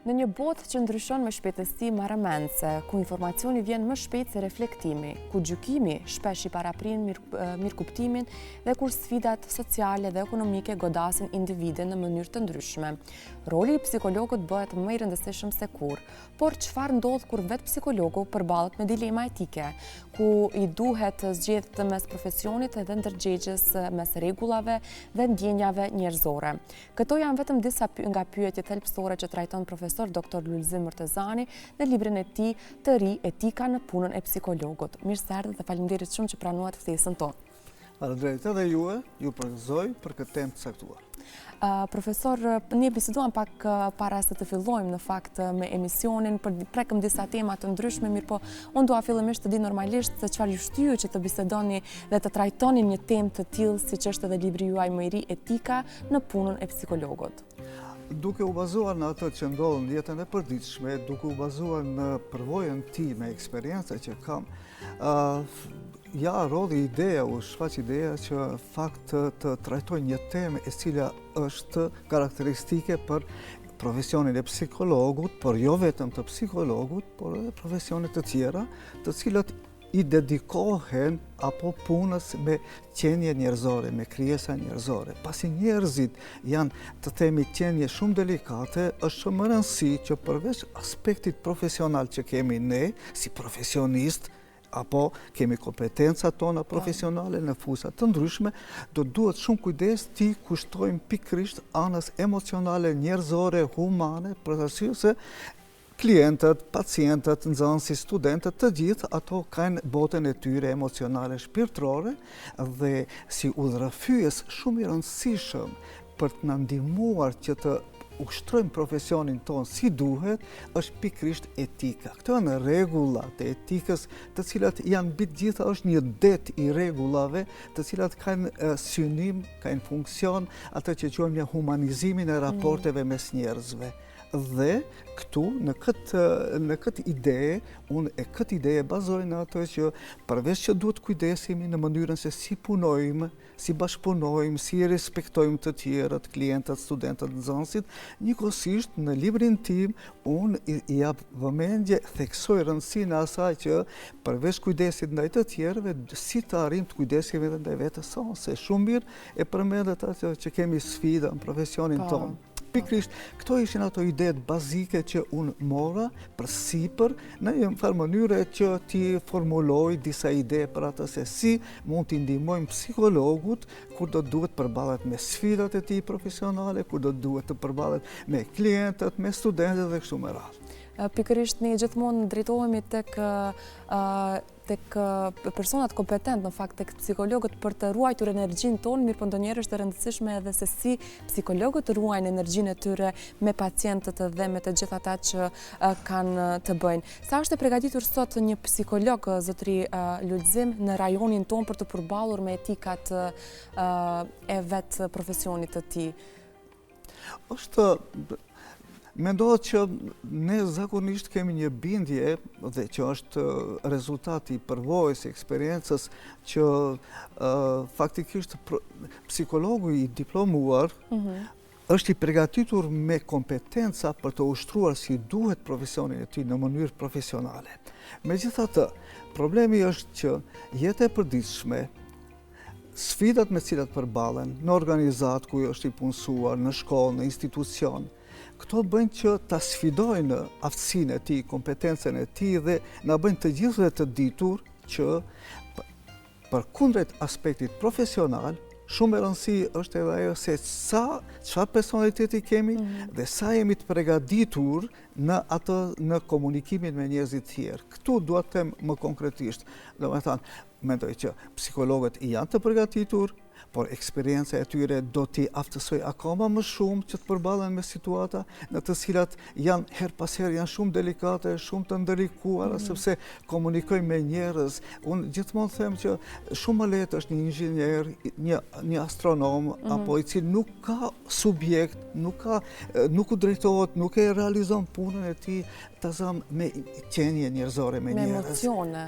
Në një botë që ndryshon me shpejtësi marrëmendse, ku informacioni vjen më shpejt se reflektimi, ku gjykimi shpesh i paraprin mirëkuptimin dhe kur sfidat sociale dhe ekonomike godasin individe në mënyrë të ndryshme, roli i psikologut bëhet më i rëndësishëm se kur. Por çfarë ndodh kur vetë psikologu përballet me dilema etike, ku i duhet zgjedhë mes profesionit dhe ndërgjegjes mes rregullave dhe ndjenjave njerëzore? Këto janë vetëm disa nga pyetjet thelbësore që trajton profesor Dr. Lulzim Murtezani në librin e tij të ri Etika në punën e psikologut. Mirë se erdhët dhe faleminderit shumë që pranuat ftesën tonë. Faleminderit edhe ju përgëzoj për këtë temë të caktuar. Profesor, ne biseduam pak para se të fillojmë në fakt me emisionin, prekëm disa tema të ndryshme, mirë po unë dua fillimisht të di normalisht se çfarë ju shtyu që të bisedoni dhe të trajtoni një temë të tillë siç është edhe libri juaj më i ri Etika në punën e psikologut. Duke u bazuar në atë që ndodh në jetën e përditshme, duke u bazuar në përvojën time, eksperiencën që kam, rodhi ideja, u shfaq ideja që fakt të trajtoj një temë e cila është karakteristike për profesionin e psikologut, por jo vetëm të psikologut, por edhe profesionet të tjera, të cilat i dedikohen apo punës me qenje njerëzore, me krijesa njerëzore. Pasi njerëzit janë të themi qenje shumë delikate, është shumë rëndësi që përveç aspektit profesional që kemi ne, si profesionist, apo kemi kompetencat tona profesionale në fusa të ndryshme, duhet shumë kujdes ti kushtojmë pikërisht anës emocionale, njerëzore, humane, për arsye se klientët, pacientët, nxënësit, studentët, të gjithë ato kanë botën e tyre emocionale shpirtërore dhe si udhërrëfyes shumë i rëndësishëm për të na ndihmuar që të ushtrojmë profesionin tonë si duhet, është pikërisht etika. Këto janë rregullat e etikës, të cilat janë mbi të gjitha është një det i rregullave, të cilat kanë synim, kanë funksion, atë që quajmë humanizimin e raporteve mes njerëzve. Dhe këtu, në këtë ide, unë e këtë ide bazoj në atë që përveç që duhet kujdesimi në mënyrën se si punojmë, si bashkëpunojmë, si respektojmë të tjerët, klientët, studentët, nxënësit, njëkohësisht në librin tim unë i jap vëmendje, theksoj rëndësinë e asaj që përveç kujdesit ndaj të tjerëve, si të arrijmë të kujdesemi edhe ndaj vetes sonë, se shumë mirë e përmendet atë që kemi sfida në profesionin tonë. Pikërisht, këto ishin ato idetë bazike që unë mora përsipër në një farë mënyre që ti formuloj disa ide për atë se si mund t'i ndihmojmë psikologut kur do duhet përballet me sfidat e tij profesionale, kur do duhet të përballet me klientët, me studentët dhe kështu me radhë. Pikërisht ne gjithmonë drejtohemi tek personat kompetent, në fakt tek psikologët për të ruajtur energjinë tonë, mirë po ndonjëherë është e rëndësishme edhe se si psikologët ruajnë energjinë e tyre me pacientët dhe me të gjithë ata që kanë të bëjnë. Sa është e përgatitur sot një psikolog, zotëri Lulzim, në rajonin tonë për të përballur me etikat e vetë profesionit të tij? Mendohet që ne zakonisht kemi një bindje dhe që është rezultati i përvojës, eksperiencës që faktikisht psikologu i diplomuar është i përgatitur me kompetenca për të ushtruar si duhet profesionin e tij në mënyrë profesionale. Megjithatë, problemi është që jeta e përditshme, sfidat me cilat përballen në organizat ku është i punësuar, në shkollë, në institucion, këto bëjnë që ta sfidojnë aftësinë e tij, kompetencën e tij dhe na bëjnë të gjithëve të ditur që përkundrejt aspektit profesional, shumë e rëndësishme është edhe ajo se çfarë personaliteti kemi dhe sa jemi të përgatitur në komunikimin me njerëzit tjerë. Këtu dua të them më konkretisht, domethënë, mendoj që psikologët janë të përgatitur, por eksperjenca e tyre do t'i aftësoj akoma më shumë që të përballen me situata në të cilat janë her pas herë janë shumë delikate, shumë të ndërlikuara, sepse komunikojmë me njerëz. Unë gjithmonë them që shumë më lehtë është një inxhinier, një astronom apo i cili nuk ka subjekt, nuk u drejtohet, nuk e realizon punën e tij me qenje njerëzore, me njerëz. Me emocione.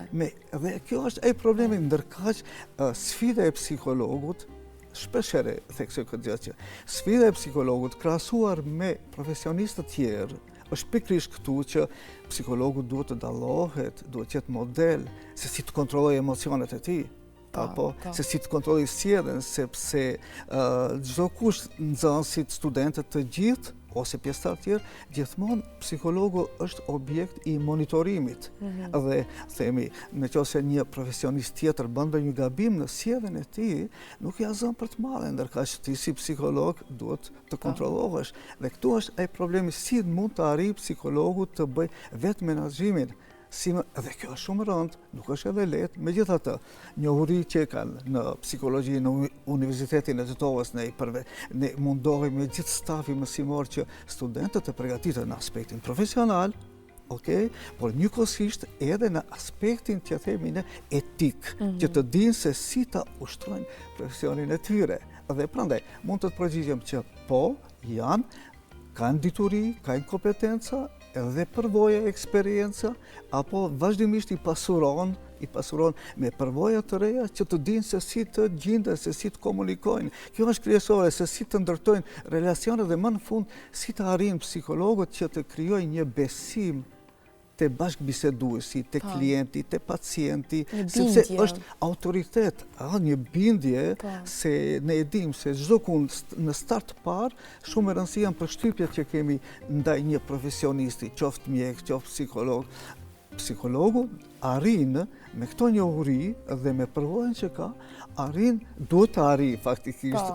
Dhe kjo është ai problemi, ndërkaq sfida e psikologut, shpeshherë theksoj këtë gjë që sfida e psikologut krahasuar me profesionistë të tjerë është pikërisht këtu që psikologu duhet të dallohet, duhet të jetë model se si të kontrollojë emocionet e tij. Apo se si të kontrollojë sjelljen, sepse çdo kush, nxënësit, studentët të gjithë ose pjesëtar të tjerë, gjithmonë psikologu është objekt i monitorimit. Dhe themi, nëse një profesionist tjetër bën ndonjë gabim në sjelljen e tij, nuk ja zën për të madhe, ndërkaq ti si psikolog duhet të kontrollohesh. Dhe këtu është ai problemi, si mund të arrijë psikologu të bëj vetë menaxhimin. Dhe kjo është shumë rëndë, nuk është edhe lehtë. Megjithatë, njohuri që kanë në psikologji në Universitetin e Titovës, ne mundohemi me gjithë stafi mësimor që studentët të përgatiten në aspektin profesional, por njëkohësisht edhe në aspektin që themi në etik, që të dinë se si ta ushtrojnë profesionin e tyre. Dhe prandaj, mund të përgjigjem që po, kanë dituri, kanë kompetenca, edhe përvoja, eksperjenca, apo vazhdimisht i pasuron me përvoja të reja që të dinë se si të gjenden, se si të komunikojnë. Kjo është kryesore, se si të ndërtojnë relacione dhe më në fund si të arrijnë psikologët që të krijojnë një besim te bashkëbiseduesi, te klienti, te pacienti, sepse është autoritet, një bindje se ne e dim se çdo kund në start parë shumë e rëndësishme janë përshtypjet që kemi ndaj një profesionisti, qoftë mjek, qoftë psikolog. Psikologu arrin me këto njohuri dhe me përvojën që ka, duhet të arrijë faktikisht,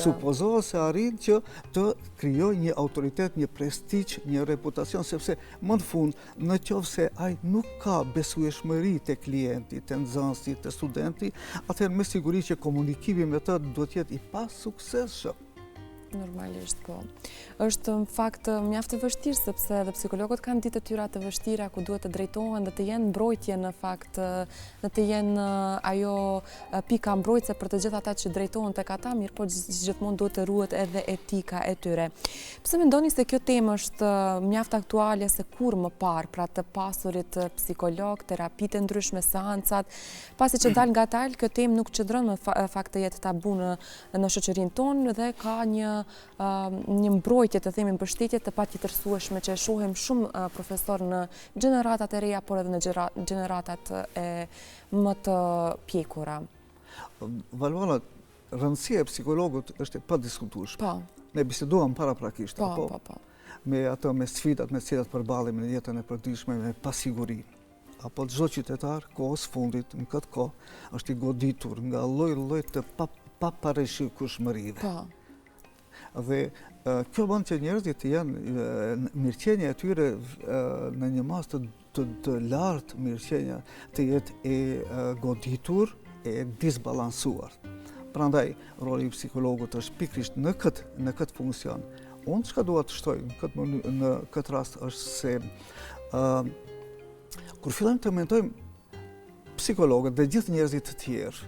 supozohet se arrin që të krijojë një autoritet, një prestigj, një reputacion, sepse më në fund, në qoftë se ai nuk ka besueshmëri te klienti, te nxënësi, te studenti, atëherë me siguri që komunikimi me të duhet jetë i pasuksesshëm. Normalisht po. Është në fakt mjaft e vështirë sepse edhe psikologët kanë ditë të tyra të vështira ku duhet të drejtohen dhe të jenë mbrojtje në fakt, dhe të jenë ajo pika mbrojtëse për të gjithë ata që drejtohen tek ata, mirë po gjithmonë duhet të ruhet edhe etika e tyre. Pse mendoni se kjo temë është mjaft aktuale se kur më parë, pra të pasurit psikolog, terapitë ndryshme, seancat, pasi që dal nga dal, kjo temë nuk qëndron në fakt të jetë tabu në shoqërinë tonë dhe ka një mbrojtje të themi mbështetje të patjetërsueshme që e shohim shumë profesor në gjeneratat e reja, por edhe në gjeneratat e më të pjekura. Valvona, rëndësia e psikologut është e padiskutueshme. Ne biseduam paraprakisht me sfidat me të cilat përballim në jetën e përditshme, me pasigurinë. Apo çdo qytetar kohës fundit në këtë kohë është i goditur nga lloj të paparashikueshmërive. Dhe kjo bën që njerëzit të janë mirëqenia e tyre në një mas të lartë, mirëqenia të jetë e goditur, e disbalansuar. Prandaj roli i psikologut është pikërisht në këtë funksion. Unë çka dua të shtoj në këtë rast është se kur fillojmë të mentojmë psikologët dhe gjithë njerëzit të tjerë,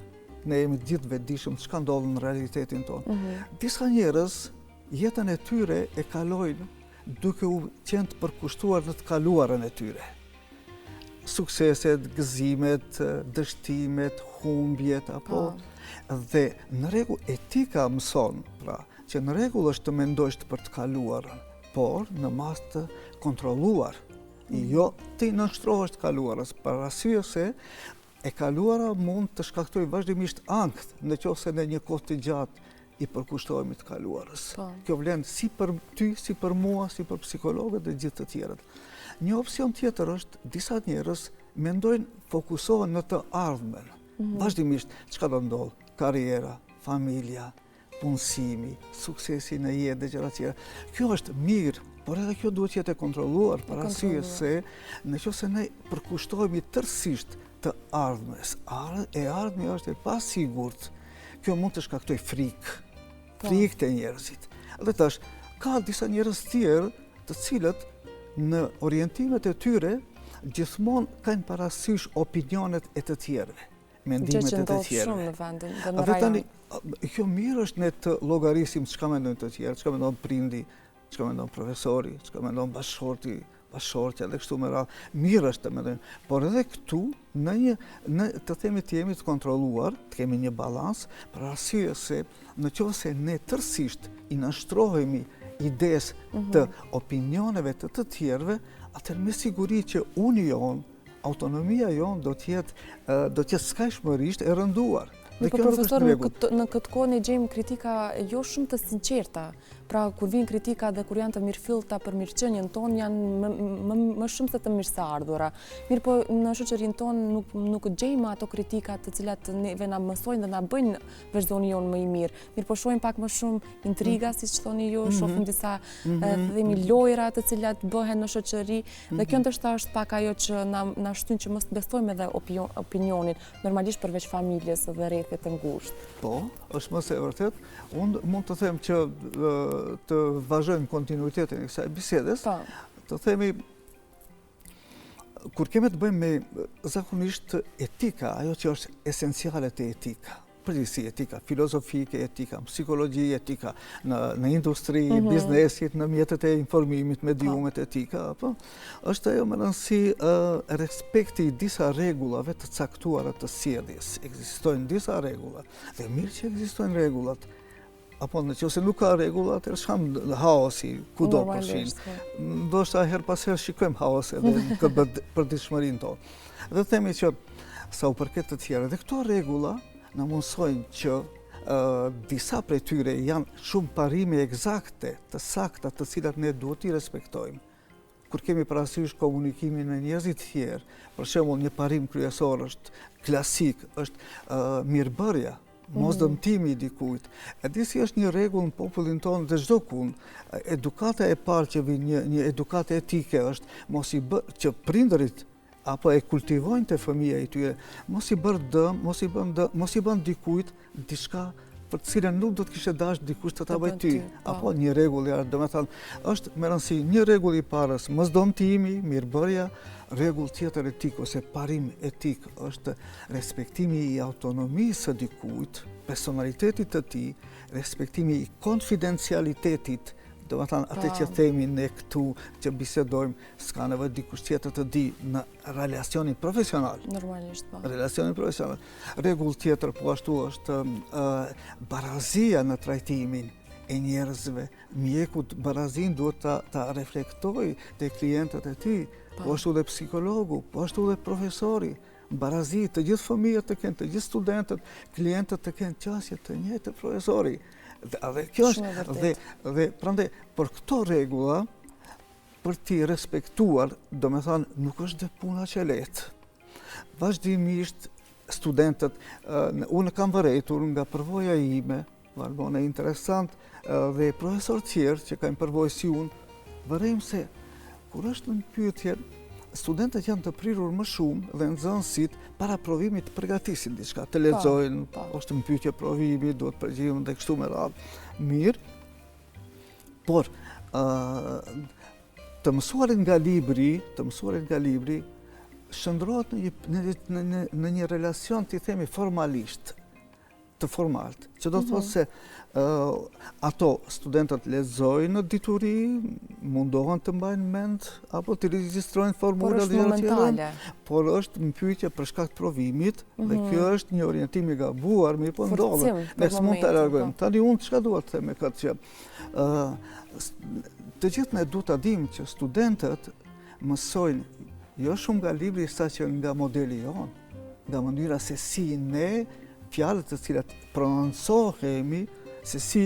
ne jemi gjithë vetëdijshëm çka ndodh në realitetin tonë. Disa njerëz jetën e tyre e kalojnë duke u qenë të përkushtuar në të kaluarën e tyre. Sukseset, gëzimet, dështimet, humbjet, dhe në rregull etika mëson, pra, që në rregull është të mendosh për të kaluarën, por në mas të kontrolluar. Jo ti nënshtrohesh të kaluarës, për arsye se e kaluara mund të shkaktojë vazhdimisht ankth nëse në një kohë të gjatë i përkushtohemi të kaluarës. Kjo vlen si për ty, si për mua, si për psikologët dhe gjithë të tjerët. Një opsion tjetër është disa njerëz mendojnë fokusohen në të ardhmen. Vazhdimisht çka do ndodh? Karriera, familja, punësimi, suksesi në jetë dhe gjëra tjera. Kjo është mirë, por edhe kjo duhet jetë e kontrolluar për arsye se nëse ne përkushtohemi tërësisht të ardhmes, e ardhmja është e pasigurt. Kjo mund të shkaktojë frikë të njerëzit. Dhe tash, ka disa njerëz tjerë të cilët në orientimet e tyre gjithmonë kanë parasysh opinionet e të tjerëve, mendimet e të tjerëve. Dhe tani, kjo mirë është ne të llogarisim çka mendojnë të tjerë, çka mendon prindi, çka mendon profesori, çka mendon bashkëshortja dhe kështu me radhë. Mirë është të mendojnë, por edhe këtu të themi të jemi të kontrolluar, të kemi një balans, për arsye se nëse ne tërësisht i nënshtrohemi ides të opinioneve të tjerëve, atër me siguri që unë jonë, autonomia jonë do tjetë skajshmërisht e rënduar. Në profesor, në këtë kohë ne gjejmë kritika jo shumë të sinqerta. Pra, kur vinë kritika dhe kur janë të mirëfillta për mirëqenien tonë, janë më shumë se të mirëseardhura. Mirë po, në shoqërinë tonë nuk gjejmë ato kritika të cilat neve na mësojnë dhe na bëjnë vazhdoni jonë më i mirë. Mirë po, shohim pak më shumë intriga, siç thoni ju, shohim disa themi lojra të cilat bëhen në shoqëri, dhe kjo ndoshta është pak ajo që na shtyn që mos besojmë edhe opinionin, normalisht përveç familjes dhe rrethit të ngushtë. Po, është më së vërtet. Unë mund të them që të vazhdojmë kontinuitetin e kësaj bisedes, të themi, kur kemi të bëjmë me zakonisht etika, ajo që është esenciale të etika, përgjithësi etika filozofike, etika psikologji, etika në industri, biznesit, në mjetet e informimit, mediumet, etika, është ajo më rëndësi respekti disa rregullave të caktuara të sjelljes. Ekzistojnë disa rregulla, dhe mirë që ekzistojnë rregullat. Apo në qëse nuk ka rregulla, atëherë shkam haosi, kudo përfshin. Ndoshta her pas herë shikojmë haos edhe në përditshmërinë tonë. Dhe themi që sa u përket të tjerë, dhe këto rregulla na mundsojnë që disa prej tyre janë shumë parime eksakte, të sakta, të cilat ne duhet t'i respektojmë. Kur kemi parasysh komunikimin me njerëzit tjerë, për shembull një parim kryesor është klasik, është mirëbërja, mos dëmtimi i dikujt. E di si është një rregull në popullin tonë dhe çdo kund. Edukata e parë që vjen, një edukatë etike është që prindërit apo e kultivojnë të fëmija i tyre, mos i bërë dëm, mos i bën dikujt diçka për të cilën nuk do të kishte dashur dikush të ta bëj ty. Apo një rregull, domethënë, është me rëndësi një rregull i parës, mosdëmtimi, mirëbërja. Rregull tjetër etik ose parim etik është respektimi i autonomisë së dikujt, personalitetit të tij, respektimi i konfidencialitetit. Domethënë, atë që themi ne këtu që bisedojmë, s'ka nevojë dikush tjetër të di në relacionin profesional. Normalisht, po. Relacionin profesional. Rregull tjetër po ashtu është barazia në trajtimin e njerëzve. Mjekut barazin duhet ta reflektojë te klientët e tij. Po ashtu dhe psikologu, po ashtu dhe profesori, barazi, të gjithë fëmijët të kenë, të gjithë studentët, klientët të kenë qasje të njëjtë profesori. Dhe kjo është, dhe prandaj, për këto rregulla, për t'i respektuar, domethënë, nuk është dhe puna që lehtë. Vazhdimisht, studentët, unë kam vërejtur nga përvoja ime, varbone interesant, dhe profesor tjerë që kanë përvojë si unë, vërejmë se kur është në pyetje, studentët janë të prirur më shumë dhe nxënësit para provimit të përgatisin diçka, të lexojnë, është në pyetje provimi, duhet përgjigjen dhe kështu me radhë. Mirë, por të mësuarit nga libri, shndrohet në një relacion, t'i themi formalisht, të formalt, që do të thotë se ato studentët lexojnë në dituri, mundohen të mbajnë mend apo të regjistrojnë formula dhe gjëra tjera, por është në pyetje për shkak të provimit dhe kjo është një orientim i gabuar, mirë po ndodhet. Ne s'mund ta largojmë. Tani unë çka dua të them me këtë që të gjithë ne duhet ta dimë që studentët mësojnë jo shumë nga libri sa që nga modeli jonë, nga mënyra se si ne fjalët të cilat prononcohemi, se si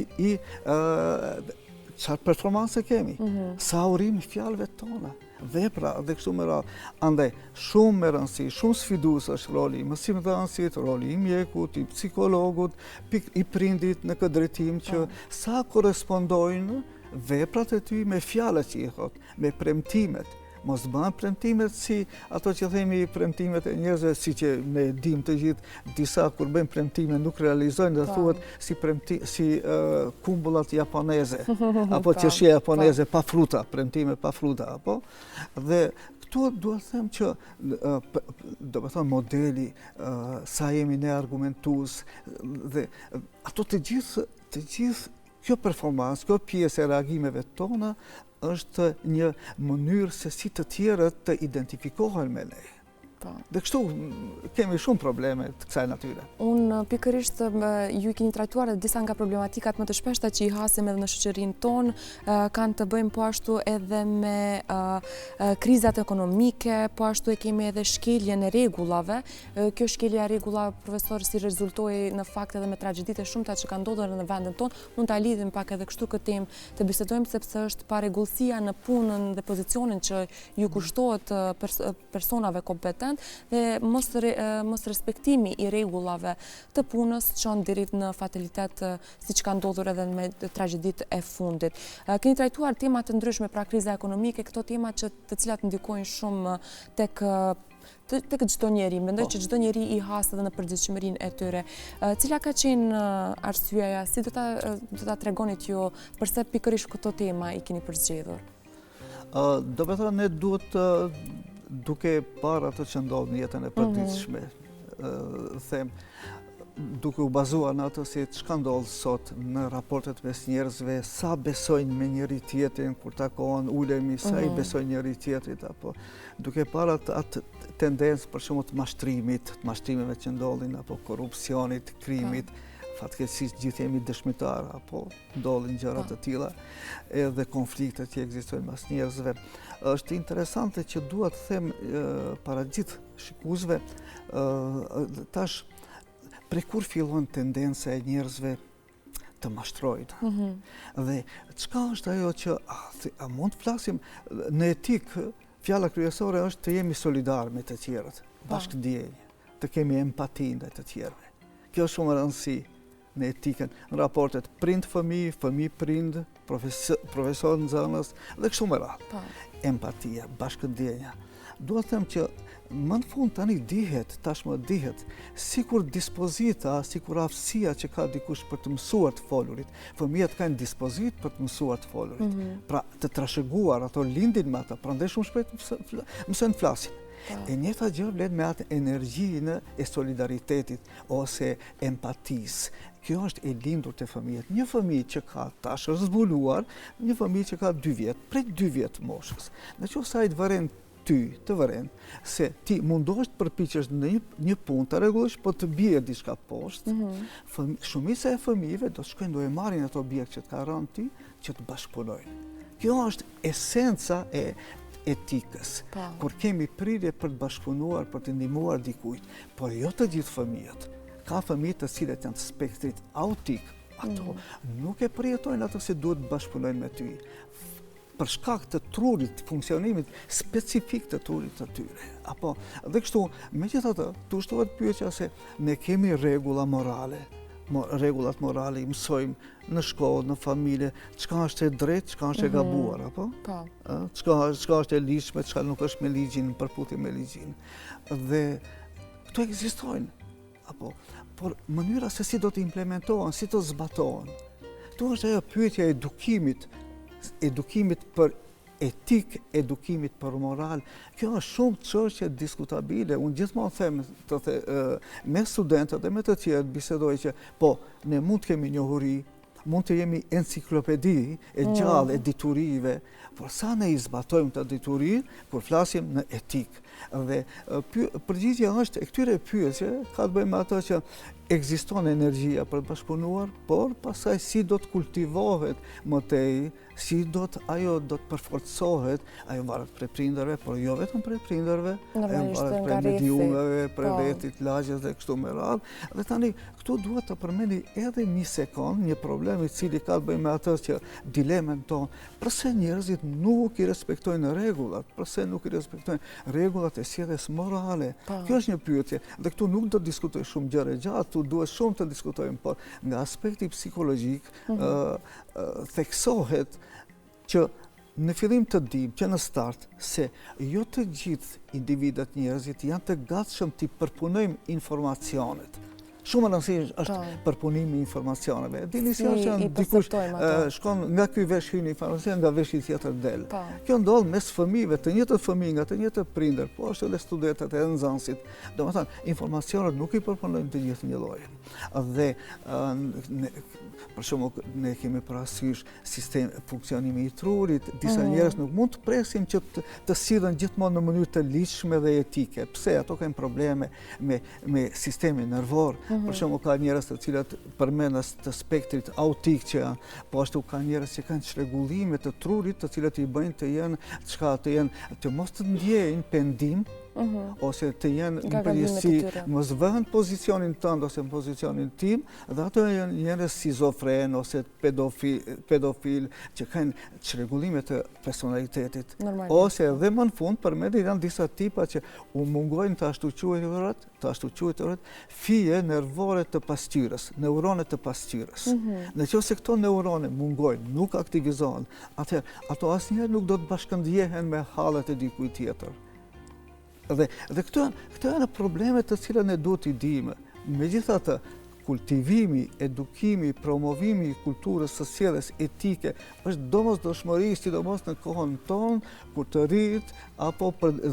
çfarë performance kemi, sa urimi fjalëve tona, vepra dhe kështu me radhë. Andaj, shumë me rëndësi, shumë sfidues është roli i mësimdhënësit, roli i mjekut, i psikologut, i prindit në këtë drejtim që sa korrespondojnë veprat e tyre me fjalët që i thot, me premtimet. Mos bëhen premtimet si ato që themi premtimet e njerëzve, si që ne dim të gjithë, disa kur bëjnë premtime nuk realizojnë dhe thuhet si kumbullat japoneze, apo qeshje japoneze pa fruta, premtime pa fruta, apo. Dhe këtu duhet të them që do të thonë modeli, sa jemi ne argumentues, dhe ato të gjithë kjo performancë, kjo pjesë e reagimeve tona është një mënyrë se si të tjerët të identifikohen me ne. Dhe kështu kemi shumë probleme të kësaj natyre. Unë pikërisht ju i keni trajtuar disa nga problematikat më të shpeshta që i hasim edhe në shoqërinë tonë, kanë të bëjmë po ashtu edhe me krizat ekonomike, po ashtu e kemi edhe shkeljen e rregullave. Kjo shkelja e rregullave, profesor, si rezultoi në fakt edhe me tragjeditë shumëta që kanë ndodhur në vendin tonë, mund ta lidhim pak edhe kështu këtë temë të bisedojmë, sepse është parregullësia në punën dhe pozicionin që ju kushtohet personave kompetent dhe mos respektimi i rregullave të punës çon deri në fatalitet siç ka ndodhur edhe me tragjeditë e fundit. Keni trajtuar tema të ndryshme, pra kriza ekonomike, këto tema të cilat ndikojnë shumë tek çdo njeri. Mendoj që çdo njeri i has edhe në përgjithshmërinë e tyre. Cila ka qenë arsyeja, si do ta tregonit ju përse pikërisht këto tema i keni përzgjedhur? Do të thonë, ne duhet duke parë atë që ndodh në jetën e përditshme, them, duke u bazuar në atë se çka ndodh sot në raportet mes njerëzve, sa besojnë me njëri tjetrin kur takohen, ulemi, sa i besojnë njëri tjetrit, apo duke parë atë tendencë për shembull të mashtrimive që ndodhin, apo korrupsionit, krimit, fatkeqësisht gjithë jemi dëshmitar, apo ndodhin gjëra të tilla, edhe konfliktet që ekzistojnë mes njerëzve. Është interesante që dua të them para gjithë shikuesve, tash prej kur fillon tendenca e njerëzve të mashtrojnë. Dhe çka është ajo që a mund të flasim në etikë, fjala kryesore është të jemi solidar me të tjerët, bashkëdjenje, të kemi empati ndaj të tjerëve. Kjo është shumë e rëndësishme në etikën, në raportet prind-fëmijë, fëmijë-prind, profesor-nxënës dhe kështu me radhë. Empatia, bashkëdjenja. Dua të them që më në fund tani tashmë dihet, sikur dispozita, sikur aftësia që ka dikush për të mësuar të folurit, fëmijët kanë dispozitë për të mësuar të folurit. Pra të trashëguar, ato lindin me ata, prandaj shumë shpejt mësojnë të flasin. E njëjta gjë vlen me atë energjinë e solidaritetit ose empatisë. Kjo është e lindur të fëmijët. Një fëmijë që ka tash është zbuluar, një fëmijë që ka 2 vjet, prej 2 vjet moshës. Nëse ai të vëren të vëren se ti mundohesh të përpiqesh në një punë të rregullosh, po të bie diçka poshtë, shumica e fëmijëve do të shkojnë do e marrin ato objekt që të ka rënë ti, që të bashkëpunojnë. Kjo është esenca e etikës. Kur kemi prirje për të bashkëpunuar, për të ndihmuar dikujt, por jo të gjithë fëmijët. Ka fëmijë të cilët janë të spektrit autik, ato nuk e përjetojnë ato se duhet të bashkëpunojnë me ty. Për shkak të trurit, funksionimit specifik të trurit të tyre. Apo, dhe kështu, megjithatë, tu shtohet pyetja se ne kemi rregulla morale. Rregullat morale i mësojmë në shkollë, në familje, çka është e drejtë, çka është e gabuar, apo? Çka është e ligjshme, çka nuk është me ligjin, në përputhje me ligjin. Dhe këto ekzistojnë, apo? Por mënyra se si do të implementohen, si do të zbatohen. Tu është ajo pyetja e edukimit për etik, edukimit për moral. Kjo është shumë çështje diskutabile. Unë gjithmonë them me studentët dhe me të tjerë bisedoj që po, ne mund të kemi njohuri, mund të jemi enciklopedi e gjallë e diturive, por sa ne i zbatojmë të dituri kur flasim në etik. Dhe përgjigjja është e këtyre pyetje ka të bëjë me ato që ekziston energjia për të bashkëpunuar, por pastaj si do të kultivohet më tej, si ajo do të përforcohet, ajo varet prej prindërve, por jo vetëm prej prindërve, ajo varet prej mediumeve, prej vetit, lagjes dhe kështu me radhë. Dhe tani këtu duhet të përmendi edhe një sekond një problem i cili ka të bëjë me atë që dilemën tonë, përse njerëzit nuk i respektojnë rregullat, përse nuk i respektojnë rregullat e sjelljes morale. Kjo është një pyetje, dhe këtu nuk do të diskutoj shumë gjëra gjatë, duhet shumë të diskutojmë, por nga aspekti psikologjik theksohet që në fillim të dim që në start se jo të gjithë individët njerëzit janë të gatshëm të përpunojmë informacionet. Shumë rëndësishme është përpunimi i informacioneve. Dini si është që dikush shkon nga ky vesh hyn informacion, nga veshi tjetër del. Kjo ndodh mes fëmijëve, të njëjtët fëmijë, nga të njëjtët prindër, po ashtu edhe studentët e nxënësit. Domethënë, informacionet nuk i përpunojnë të gjithë një lloj. Dhe për shembull ne kemi parasysh sistem funksionimi i trurit, disa njerëz nuk mund të presim që të sillen gjithmonë në mënyrë të ligjshme dhe etike. Pse? Ato kanë probleme me sistemin nervor. Për shembull ka njerëz të cilët përmendas të spektrit autik që janë, po ashtu ka njerëz që kanë çrregullime të trurit, të cilët i bëjnë të mos të ndjejnë pendim, ose të jenë në përgjithësi mos vënë pozicionin tënd ose në pozicionin tim, dhe ato janë njerëz skizofren ose pedofil që kanë çrregullime të personalitetit. Ose edhe më në fund përmendet janë disa tipa që u mungojnë të ashtu quajturat fije nervore të pasqyrës, neurone të pasqyrës. Nëse këto neurone mungojnë, nuk aktivizohen, atëherë ato asnjëherë nuk do të bashkëndjehen me hallet e dikujt tjetër. Dhe këto janë problemet të cilat ne duhet t'i dimë. Megjithatë, kultivimi, edukimi, promovimi i kulturës së sjelljes etike është domosdoshmëri, sidomos në kohën tonë, kur të rinjt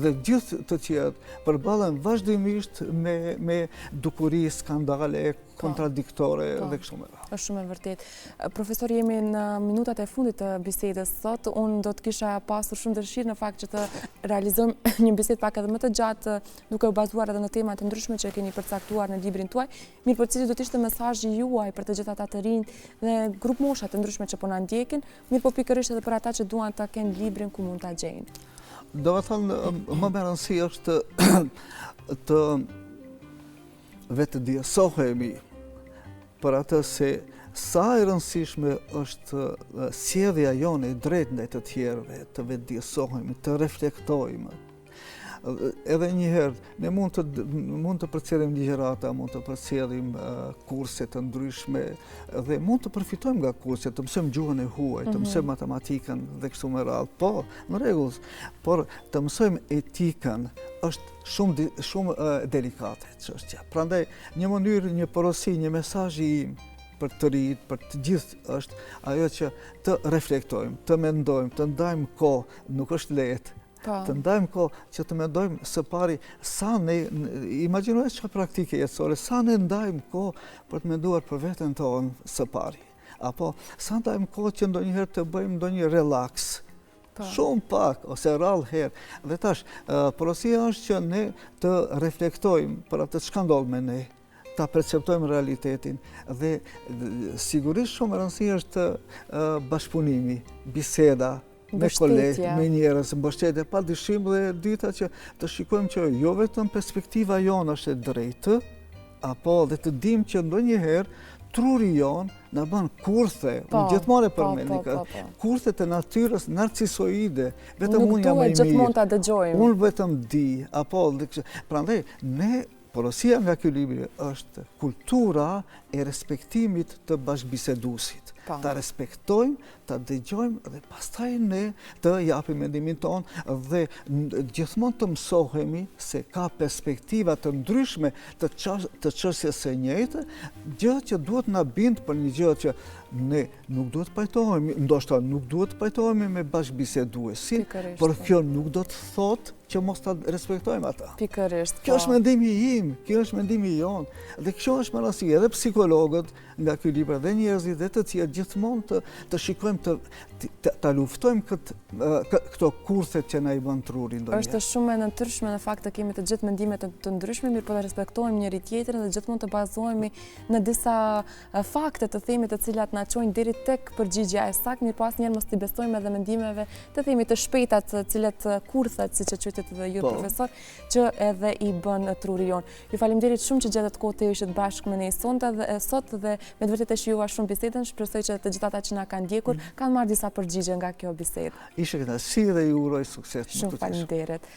dhe gjithë të tjerë përballen vazhdimisht me dukuri, skandale, kontradiktore dhe kështu me radhë. Është shumë e vërtetë. Profesor, jemi në minutat e fundit të bisedës sot. Unë do të kisha pasur shumë dëshirë në fakt që të realizojmë një bisedë pak edhe më të gjatë, duke u bazuar edhe në tema të ndryshme që keni përcaktuar në librin tuaj. Mirë, por cili do të ishte mesazhi juaj për të gjithë ata të rinj dhe grup mosha të ndryshme që po na ndjekin, mirë po pikërisht edhe për ata që duan ta kenë librin ku mund ta gjejnë. Do të thënë, më me rëndësi është të vetë ndjesohemi për atë se sa e rëndësishme është sjellja jone e drejtë ndaj të tjerëve, të vetë ndjesohemi, të reflektojmë. Edhe njëherë, ne mund të përcjellim ligjërata, mund të përcjellim kurse të ndryshme dhe mund të përfitojmë nga kurse, të mësojmë gjuhën e huaj, të mësojmë matematikën dhe kështu me radhë. Po, në rregull, por të mësojmë etikën është shumë delikate çështja. Prandaj, një mënyrë, një porosi, një mesazh im për të rinjt, për të gjithë është ajo që të reflektojmë, të mendojmë, të ndajmë kohë, nuk është lehtë. Të ndajmë kohë që të mendojmë së pari sa ne, imagjinojmë çka praktike jetësore, sa ne ndajmë kohë për të menduar për veten tonë së pari. Apo sa ndajmë kohë që ndonjëherë të bëjmë ndonjë relaks. Shumë pak ose rrallë herë. Dhe tash, porosia është që ne të reflektojmë për atë çka ndodh me ne, ta perceptojmë realitetin dhe sigurisht shumë e rëndësishme është bashkëpunimi, biseda me kolegë, me njerëz, mbështetje, padyshim dhe dita që të shikojmë që jo vetëm perspektiva jonë është e drejtë, apo dhe të dimë që ndonjëherë truri jonë na bën kurthe, unë gjithmonë e përmend, kurthe të natyrës narcisoide, vetëm unë jam më i mirë. Gjithmonë ta dëgjojmë. Unë vetëm di, apo prandaj ne porosia nga ky libër është kultura e respektimit të bashkëbiseduesit. Ta respektojmë, ta dëgjojmë dhe pastaj ne të japim mendimin tonë dhe gjithmonë të mësohemi se ka perspektiva të ndryshme të çështjes së njëjtë, gjë që duhet na bind për një gjë që ne nuk duhet pajtohemi, ndoshta nuk duhet pajtohemi me bashkëbiseduesin, por kjo nuk do të thotë që mos ta respektojmë ata. Pikërisht. Kjo është mendimi im, kjo është mendimi jon, dhe kjo është më rëndësi edhe psikologët nga ky libër dhe njerëzit dhe të tjerë gjithmonë të shikojmë ta luftojmë këto kurthe që na i bën truri ndonjëherë. Është shumë e nëntërshme në fakt të kemi të gjithë mendime të ndryshme, mirë po të respektojmë njëri tjetrin dhe gjithmonë të bazohemi në disa fakte të themi të cilat na çojnë deri tek përgjigjja e saktë, mirë po asnjëherë mos i besojmë edhe mendimeve të themi të shpejta të cilat kurthet, siç e quajtet edhe ju profesor, që edhe i bën truri jon. Ju faleminderit shumë që gjetët kohë të ishit bashkë me ne sot dhe me të vërtetë e shijova shumë bisedën, shpresoj që të gjithë ata që na kanë ndjekur kanë marrë disa përgjigje nga kjo bisedë. Ishte kënaqësi dhe ju uroj sukses. Shumë faleminderit.